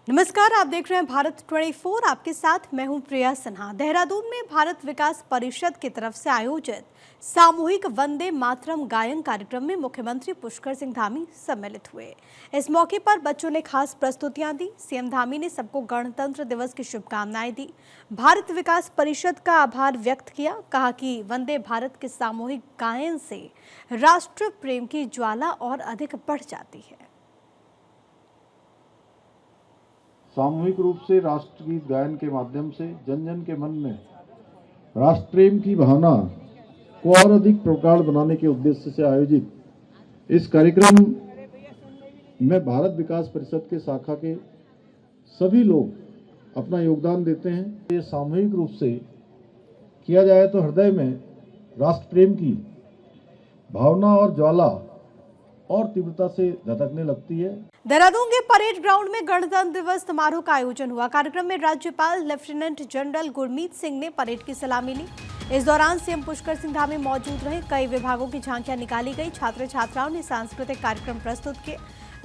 नमस्कार, आप देख रहे हैं भारत 24। आपके साथ मैं हूं प्रिया सिन्हा। देहरादून में भारत विकास परिषद की तरफ से आयोजित सामूहिक वंदे मातरम गायन कार्यक्रम में मुख्यमंत्री पुष्कर सिंह धामी सम्मिलित हुए। इस मौके पर बच्चों ने खास प्रस्तुतियां दी। सीएम धामी ने सबको गणतंत्र दिवस की शुभकामनाएं दी, भारत विकास परिषद का आभार व्यक्त किया। कहा कि वंदे भारत के सामूहिक गायन से राष्ट्र प्रेम की ज्वाला और अधिक बढ़ जाती है। सामूहिक रूप से राष्ट्रगीत गायन के माध्यम से जन जन के मन में राष्ट्र प्रेम की भावना को और अधिक प्रगाढ़ बनाने के उद्देश्य से आयोजित इस कार्यक्रम में भारत विकास परिषद के शाखा के सभी लोग अपना योगदान देते हैं। ये सामूहिक रूप से किया जाए तो हृदय में राष्ट्र प्रेम की भावना और ज्वाला और तीव्रता से धधकने लगती है। देहरादून के परेड ग्राउंड में गणतंत्र दिवस समारोह का आयोजन हुआ। कार्यक्रम में राज्यपाल लेफ्टिनेंट जनरल गुरमीत सिंह ने परेड की सलामी ली। इस दौरान सीएम पुष्कर सिंह धामी मौजूद रहे। कई विभागों की झांकियां निकाली गई। छात्र छात्राओं ने सांस्कृतिक कार्यक्रम प्रस्तुत किए।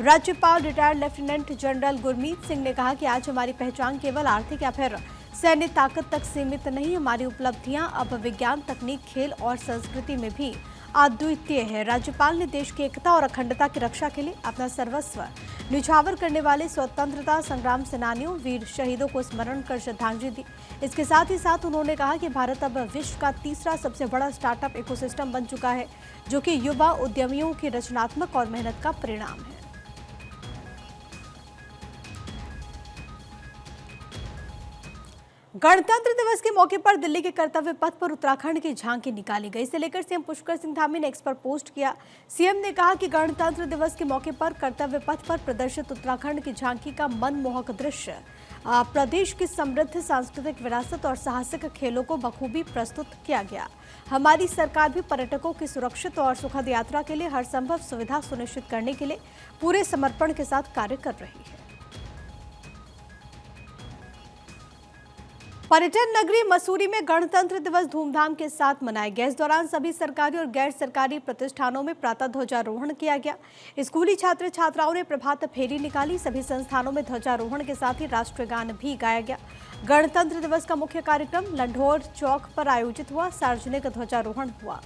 राज्यपाल retired lieutenant general Gurmeet Singh ने कहा कि आज हमारी पहचान केवल आर्थिक या फिर सैन्य ताकत तक सीमित नहीं, हमारी उपलब्धियां अब विज्ञान, तकनीक, खेल और संस्कृति में भी अद्वितीय है। राज्यपाल ने देश की एकता और अखंडता की रक्षा के लिए अपना सर्वस्व न्यौछावर करने वाले स्वतंत्रता संग्राम सेनानियों, वीर शहीदों को स्मरण कर श्रद्धांजलि दी। इसके साथ ही साथ उन्होंने कहा कि भारत अब विश्व का तीसरा सबसे बड़ा स्टार्टअप इकोसिस्टम बन चुका है, जो कि युवा उद्यमियों की रचनात्मक और मेहनत का परिणाम है। गणतंत्र दिवस के मौके पर दिल्ली के कर्तव्य पथ पर उत्तराखंड की झांकी निकाली गई। इसे लेकर सीएम पुष्कर सिंह धामी ने एक्स पर पोस्ट किया। सीएम ने कहा कि गणतंत्र दिवस के मौके पर कर्तव्य पथ पर प्रदर्शित उत्तराखंड की झांकी का मनमोहक दृश्य प्रदेश की समृद्ध सांस्कृतिक विरासत और साहसिक खेलों को बखूबी प्रस्तुत किया गया। हमारी सरकार भी पर्यटकों की सुरक्षित और सुखद यात्रा के लिए हर संभव सुविधा सुनिश्चित करने के लिए पूरे समर्पण के साथ कार्य कर रही है। पर्यटन नगरी मसूरी में गणतंत्र दिवस धूमधाम के साथ मनाया गया। इस दौरान सभी सरकारी और गैर सरकारी प्रतिष्ठानों में प्रातः ध्वजारोहण किया गया। स्कूली छात्र छात्राओं ने प्रभात फेरी निकाली। सभी संस्थानों में ध्वजारोहण के साथ ही राष्ट्रीय गान भी गाया गया। गणतंत्र दिवस का मुख्य कार्यक्रम लंढौर चौक पर आयोजित हुआ। सार्वजनिक ध्वजारोहण हुआ।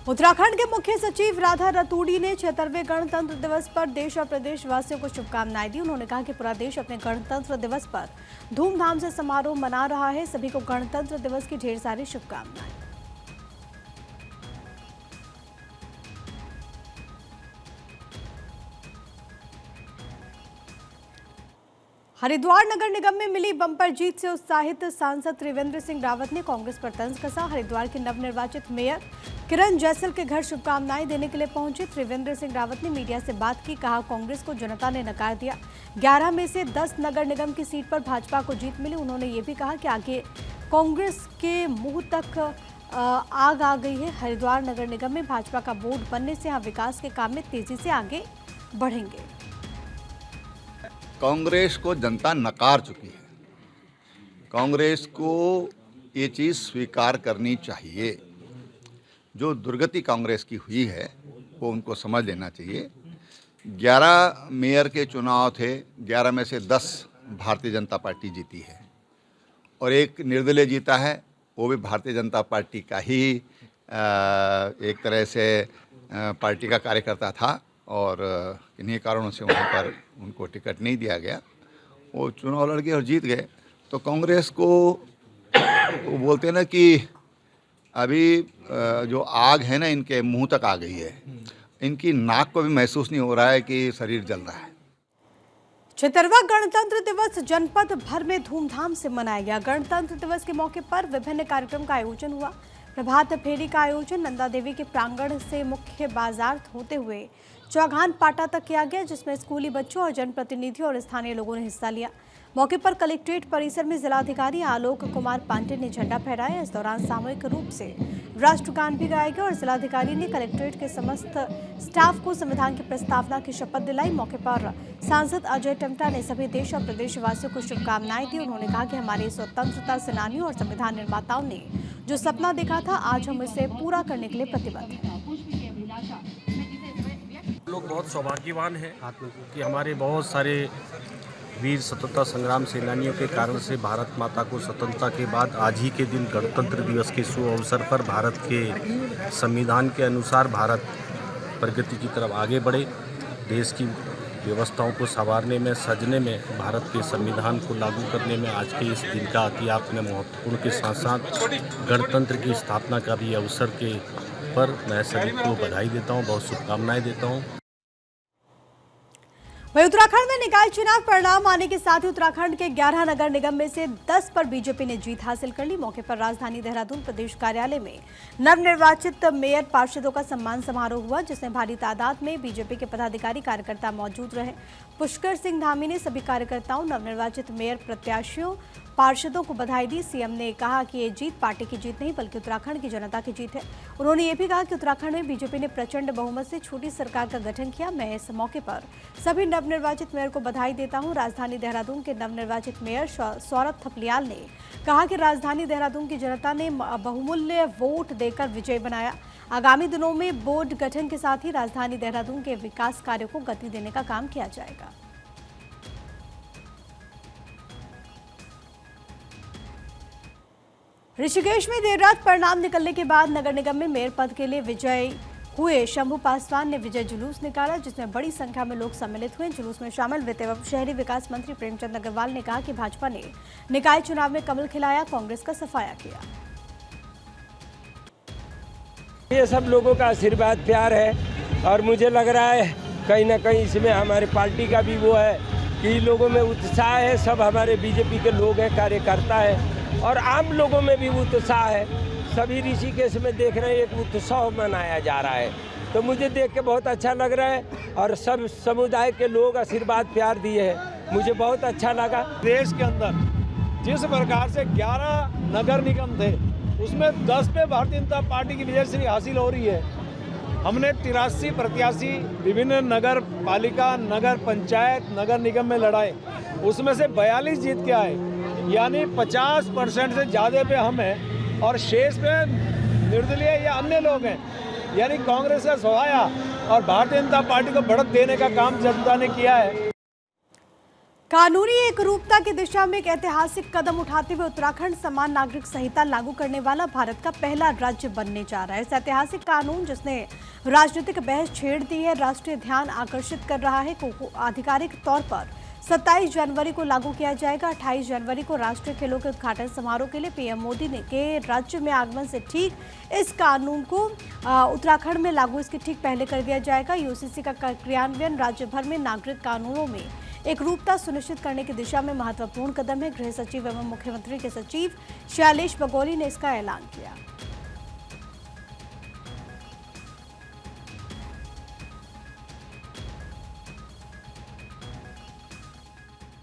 उत्तराखंड के मुख्य सचिव राधा रतूड़ी ने 76वें गणतंत्र दिवस पर देश और प्रदेश वासियों को शुभकामनाएं दी। उन्होंने कहा कि पूरा देश अपने गणतंत्र दिवस पर धूमधाम से समारोह मना रहा है। सभी को गणतंत्र दिवस की ढेर सारी शुभकामनाएं। हरिद्वार नगर निगम में मिली बम्पर जीत से उत्साहित सांसद त्रिवेंद्र सिंह रावत ने कांग्रेस पर तंज कसा। हरिद्वार के नवनिर्वाचित मेयर किरण जैसल के घर शुभकामनाएं देने के लिए पहुंचे त्रिवेंद्र सिंह रावत ने मीडिया से बात की। कहा, कांग्रेस को जनता ने नकार दिया। 11 में से 10 नगर निगम की सीट पर भाजपा को जीत मिली। उन्होंने ये भी कहा कि आगे कांग्रेस के मुंह तक आग आ गई है। हरिद्वार नगर निगम में भाजपा का बोर्ड बनने से यहाँ विकास के काम में तेजी से आगे बढ़ेंगे। कांग्रेस को जनता नकार चुकी है। कांग्रेस को ये चीज़ स्वीकार करनी चाहिए। जो दुर्गति कांग्रेस की हुई है वो उनको समझ लेना चाहिए। 11 मेयर के चुनाव थे, 11 में से 10 भारतीय जनता पार्टी जीती है और एक निर्दलीय जीता है, वो भी भारतीय जनता पार्टी का ही एक तरह से पार्टी का कार्यकर्ता था और इन्हीं कारणों से वहाँ पर उनको टिकट नहीं दिया गया। वो चुनाव लड़ गए और जीत गए। तो कांग्रेस को वो बोलते हैं ना कि अभी जो आग है ना इनके मुंह तक आ गई है। इनकी नाक को भी महसूस नहीं हो रहा है कि शरीर जल रहा है। 76वां गणतंत्र दिवस जनपद भर में धूमधाम से मनाया गया। गणतंत्र दिवस के मौके पर विभिन्न कार्यक्रम का आयोजन हुआ। प्रभात फेरी का आयोजन नंदा देवी के प्रांगण से मुख्य बाजार होते हुए चौघान पाटा तक किया गया, जिसमें स्कूली बच्चों और जनप्रतिनिधियों और स्थानीय लोगों ने हिस्सा लिया। मौके पर कलेक्ट्रेट परिसर में जिलाधिकारी आलोक कुमार पांडे ने झंडा फहराया। इस दौरान सामूहिक रूप से राष्ट्रगान भी गाया गया और जिलाधिकारी ने कलेक्ट्रेट के समस्त स्टाफ को संविधान की प्रस्तावना की शपथ दिलाई। मौके पर सांसद अजय टम्टा ने सभी देश और प्रदेशवासियों को शुभकामनाएं दी। उन्होंने कहा कि हमारे स्वतंत्रता सेनानियों और संविधान निर्माताओं ने जो सपना देखा था, आज हम इसे पूरा करने के लिए प्रतिबद्ध हैं। लोग बहुत सौभाग्यवान हैं कि हमारे बहुत सारे वीर स्वतंत्रता संग्राम सेनानियों के कारण से भारत माता को स्वतंत्रता के बाद आज ही के दिन गणतंत्र दिवस के शुभ अवसर पर भारत के संविधान के अनुसार भारत प्रगति की तरफ आगे बढ़े। देश की व्यवस्थाओं को संवारने में, सजने में, भारत के संविधान को लागू करने में आज के इस दिन का अति महत्वपूर्ण के साथ साथ गणतंत्र की स्थापना का भी अवसर के पर मैं सभी को बधाई देता हूँ, बहुत शुभकामनाएं देता हूँ। वहीं उत्तराखंड में निकाय चुनाव परिणाम आने के साथ ही उत्तराखंड के 11 नगर निगम में से 10 पर बीजेपी ने जीत हासिल कर ली। मौके पर राजधानी देहरादून प्रदेश कार्यालय में नवनिर्वाचित मेयर पार्षदों का सम्मान समारोह हुआ, जिसमें भारी तादाद में बीजेपी के पदाधिकारी कार्यकर्ता मौजूद रहे। पुष्कर सिंह धामी ने सभी कार्यकर्ताओं, नवनिर्वाचित मेयर प्रत्याशियों, पार्षदों को बधाई दी। सीएम ने कहा कि ये जीत पार्टी की जीत नहीं बल्कि उत्तराखंड की जनता की जीत है। उन्होंने ये भी कहा कि उत्तराखंड में बीजेपी ने प्रचंड बहुमत से छोटी सरकार का गठन किया। मैं इस मौके पर सभी नवनिर्वाचित मेयर को बधाई देता हूं। राजधानी देहरादून के नवनिर्वाचित मेयर सौरभ थपलियाल ने कहा कि राजधानी देहरादून की जनता ने बहुमूल्य वोट देकर विजय बनाया। आगामी दिनों में बोर्ड गठन के साथ ही राजधानी देहरादून के विकास कार्यों को गति देने का काम किया जाएगा। ऋषिकेश में देर रात परिणाम निकलने के बाद नगर निगम में मेयर पद के लिए विजय हुए शंभू पासवान ने विजय जुलूस निकाला, जिसमें बड़ी संख्या में लोग सम्मिलित हुए। जुलूस में शामिल वित्त एवं शहरी विकास मंत्री प्रेमचंद अग्रवाल ने कहा कि भाजपा ने निकाय चुनाव में कमल खिलाया, कांग्रेस का सफाया किया। ये सब लोगों का आशीर्वाद प्यार है और मुझे लग रहा है कहीं ना कहीं इसमें हमारे पार्टी का भी वो है कि लोगों में उत्साह है। सब हमारे बीजेपी के लोग हैं, कार्यकर्ता है और आम लोगों में भी उत्साह है। सभी ऋषिकेश में देख रहे हैं एक उत्सव मनाया जा रहा है, तो मुझे देख के बहुत अच्छा लग रहा है और सब समुदाय के लोग आशीर्वाद प्यार दिए हैं, मुझे बहुत अच्छा लगा। देश के अंदर जिस प्रकार से 11 नगर निगम थे उसमें 10 पे भारतीय जनता पार्टी की विजयश्री हासिल हो रही है। हमने 83 प्रत्याशी विभिन्न नगर पालिका, नगर पंचायत, नगर निगम में लड़ाए, उसमें से 42 जीत के आए, यानी 50% से ज़्यादा पे हम हैं और शेष पे निर्दलीय या अन्य लोग हैं, यानी कांग्रेस का सफाया और भारतीय जनता पार्टी को बढ़त देने का काम जनता ने किया है। कानूनी एकरूपता की दिशा में एक ऐतिहासिक कदम उठाते हुए उत्तराखंड समान नागरिक संहिता लागू करने वाला भारत का पहला राज्य बनने जा रहा है। इस ऐतिहासिक कानून, जिसने राजनीतिक बहस छेड़ दी है, राष्ट्रीय ध्यान आकर्षित कर रहा है, को आधिकारिक तौर पर 27 जनवरी को लागू किया जाएगा। 28 जनवरी को राष्ट्रीय खेलों के उद्घाटन समारोह के लिए पीएम मोदी ने के राज्य में आगमन से ठीक इस कानून को उत्तराखंड में लागू इसके ठीक पहले कर दिया जाएगा। यूसीसी का क्रियान्वयन राज्य भर में नागरिक कानूनों में एकरूपता सुनिश्चित करने की दिशा में महत्वपूर्ण कदम है। गृह सचिव एवं मुख्यमंत्री के सचिव शैलेश बगोली ने इसका ऐलान किया।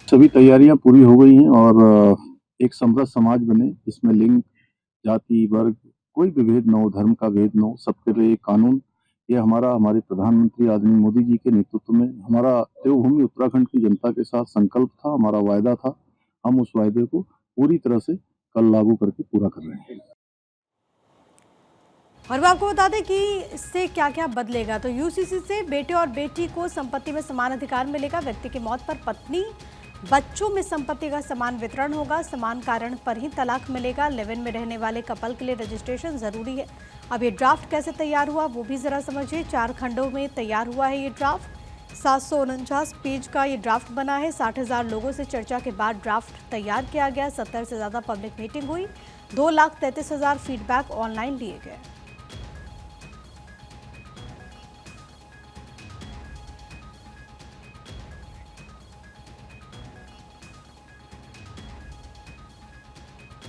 सभी तैयारियां पूरी हो गई हैं और एक समृद्ध समाज बने जिसमें लिंग, जाति, वर्ग, कोई भी भेद न हो, धर्म का भेद न हो, सबके लिए कानून। ये हमारे प्रधानमंत्री आदरणीय मोदी जी के नेतृत्व में हमारा देवभूमि उत्तराखंड की जनता के साथ संकल्प था, हमारा वायदा था। हम उस वायदे को पूरी तरह से कल लागू करके पूरा कर रहे हैं। और मैं आपको बता दें कि इससे क्या क्या बदलेगा। तो यूसीसी से बेटे और बेटी को संपत्ति में समान अधिकार मिलेगा। व्यक्ति की मौत पर पत्नी, बच्चों में संपत्ति का समान वितरण होगा। समान कारण पर ही तलाक मिलेगा। लिव इन में रहने वाले कपल के लिए रजिस्ट्रेशन जरूरी है। अब ये ड्राफ्ट कैसे तैयार हुआ वो भी जरा समझिए। 4 खंडों में तैयार हुआ है ये ड्राफ्ट। 749 पेज का ये ड्राफ्ट बना है। 60,000 लोगों से चर्चा के बाद ड्राफ्ट तैयार किया गया। 70 से ज्यादा पब्लिक मीटिंग हुई। 2,33,000 फीडबैक ऑनलाइन लिए गए।